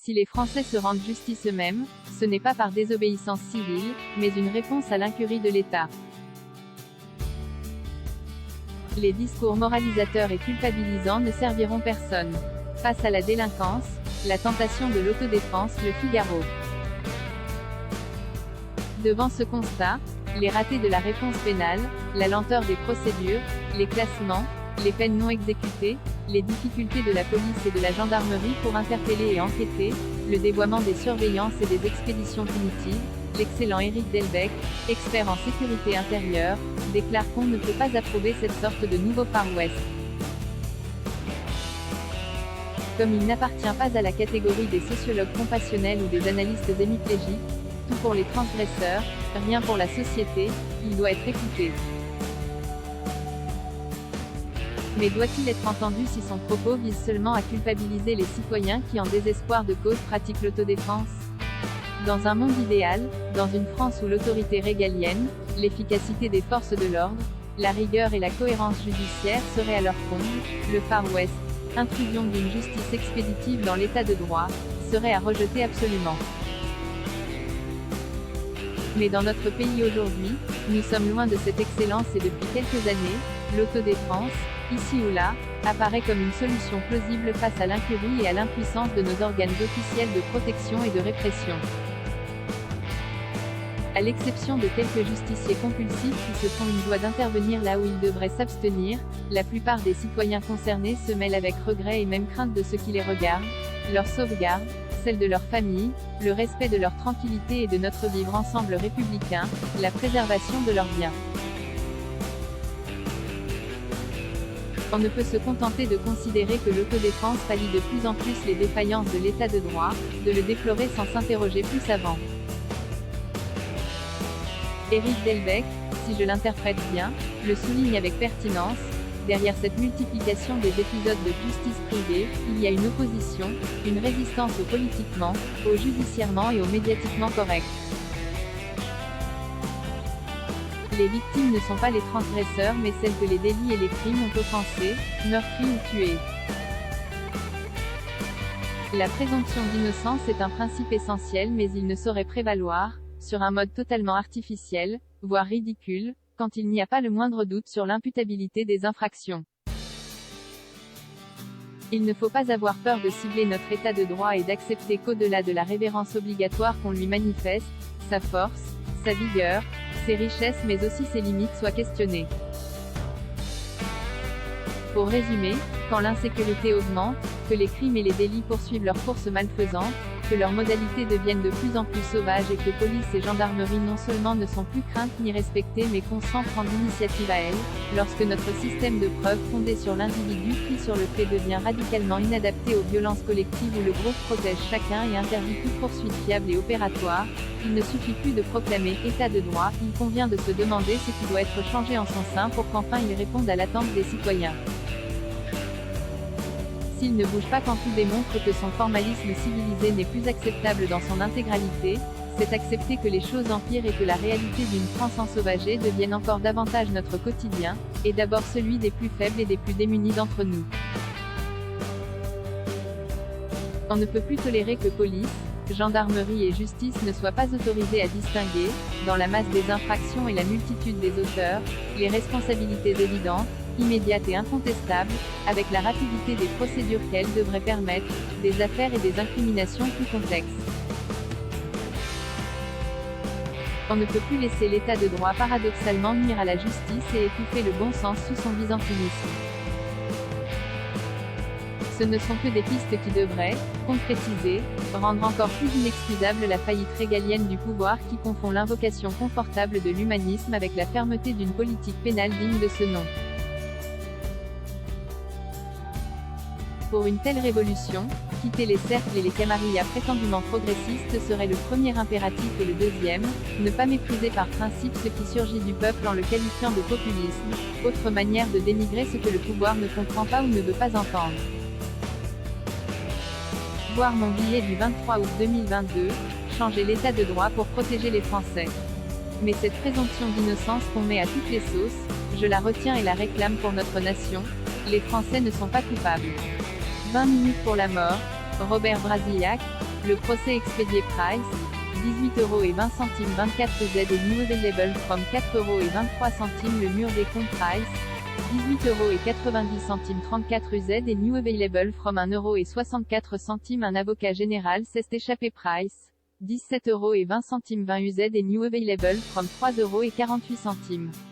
Si les Français se rendent justice eux-mêmes, ce n'est pas par désobéissance civile, mais une réponse à l'incurie de l'État. Les discours moralisateurs et culpabilisants ne serviront personne. Face à la délinquance, la tentation de l'autodéfense, Le Figaro. Devant ce constat, les ratés de la réponse pénale, la lenteur des procédures, les classements, les peines non exécutées, les difficultés de la police et de la gendarmerie pour interpeller et enquêter, le dévoiement des surveillances et des expéditions punitives, l'excellent Éric Delbecq, expert en sécurité intérieure, déclare qu'on ne peut pas approuver cette sorte de nouveau Far West. Comme il n'appartient pas à la catégorie des sociologues compassionnels ou des analystes hémiplégiques, tout pour les transgresseurs, rien pour la société, il doit être écouté. Mais doit-il être entendu si son propos vise seulement à culpabiliser les citoyens qui en désespoir de cause pratiquent l'autodéfense? Dans un monde idéal, dans une France où l'autorité régalienne, l'efficacité des forces de l'ordre, la rigueur et la cohérence judiciaire seraient à leur comble, le Far West, intrusion d'une justice expéditive dans l'état de droit, serait à rejeter absolument. Mais dans notre pays aujourd'hui, nous sommes loin de cette excellence et depuis quelques années, l'autodéfense, ici ou là, apparaît comme une solution plausible face à l'incurie et à l'impuissance de nos organes officiels de protection et de répression. À l'exception de quelques justiciers compulsifs qui se font une joie d'intervenir là où ils devraient s'abstenir, la plupart des citoyens concernés se mêlent avec regret et même crainte de ce qui les regarde, leur sauvegarde, celle de leur famille, le respect de leur tranquillité et de notre vivre ensemble républicain, la préservation de leurs biens. On ne peut se contenter de considérer que l'autodéfense pallie de plus en plus les défaillances de l'état de droit, de le déplorer sans s'interroger plus avant. Éric Delbecq, si je l'interprète bien, le souligne avec pertinence, derrière cette multiplication des épisodes de justice privée, il y a une opposition, une résistance au politiquement, au judiciairement et au médiatiquement correct. Les victimes ne sont pas les transgresseurs mais celles que les délits et les crimes ont offensés, meurtris ou tués. La présomption d'innocence est un principe essentiel mais il ne saurait prévaloir, sur un mode totalement artificiel, voire ridicule, quand il n'y a pas le moindre doute sur l'imputabilité des infractions. Il ne faut pas avoir peur de cibler notre état de droit et d'accepter qu'au-delà de la révérence obligatoire qu'on lui manifeste, sa force, sa vigueur, ses richesses mais aussi ses limites soient questionnées. Pour résumer, quand l'insécurité augmente, que les crimes et les délits poursuivent leur course malfaisante, que leurs modalités deviennent de plus en plus sauvages et que police et gendarmerie non seulement ne sont plus craintes ni respectées mais consentent prendre l'initiative à elles, lorsque notre système de preuves fondé sur l'individu pris sur le fait devient radicalement inadapté aux violences collectives où le groupe protège chacun et interdit toute poursuite fiable et opératoire, il ne suffit plus de proclamer état de droit, il convient de se demander ce qui doit être changé en son sein pour qu'enfin il réponde à l'attente des citoyens. S'il ne bouge pas quand tout démontre que son formalisme civilisé n'est plus acceptable dans son intégralité, c'est accepter que les choses empirent et que la réalité d'une France ensauvagée devienne encore davantage notre quotidien, et d'abord celui des plus faibles et des plus démunis d'entre nous. On ne peut plus tolérer que police, gendarmerie et justice ne soient pas autorisées à distinguer, dans la masse des infractions et la multitude des auteurs, les responsabilités évidentes, immédiate et incontestable, avec la rapidité des procédures qu'elles devraient permettre, des affaires et des incriminations plus complexes. On ne peut plus laisser l'état de droit paradoxalement nuire à la justice et étouffer le bon sens sous son byzantinisme. Ce ne sont que des pistes qui devraient, concrétiser, rendre encore plus inexcusable la faillite régalienne du pouvoir qui confond l'invocation confortable de l'humanisme avec la fermeté d'une politique pénale digne de ce nom. Pour une telle révolution, quitter les cercles et les camarillas prétendument progressistes serait le premier impératif et le deuxième, ne pas mépriser par principe ce qui surgit du peuple en le qualifiant de populisme, autre manière de dénigrer ce que le pouvoir ne comprend pas ou ne veut pas entendre. Voir mon billet du 23 août 2022, changer l'état de droit pour protéger les Français. Mais cette présomption d'innocence qu'on met à toutes les sauces, je la retiens et la réclame pour notre nation, les Français ne sont pas coupables. 20 minutes pour la mort, Robert Brasillach, Le procès expédié Price, 18,20 € 24 Z et New Available from 4,23 € Le mur des comptes Price, 18,90 € 34 Z et New Available from 1,64 € Un avocat général s'est échappé Price, 17,20 € 20 Z et New Available from 3,48 €.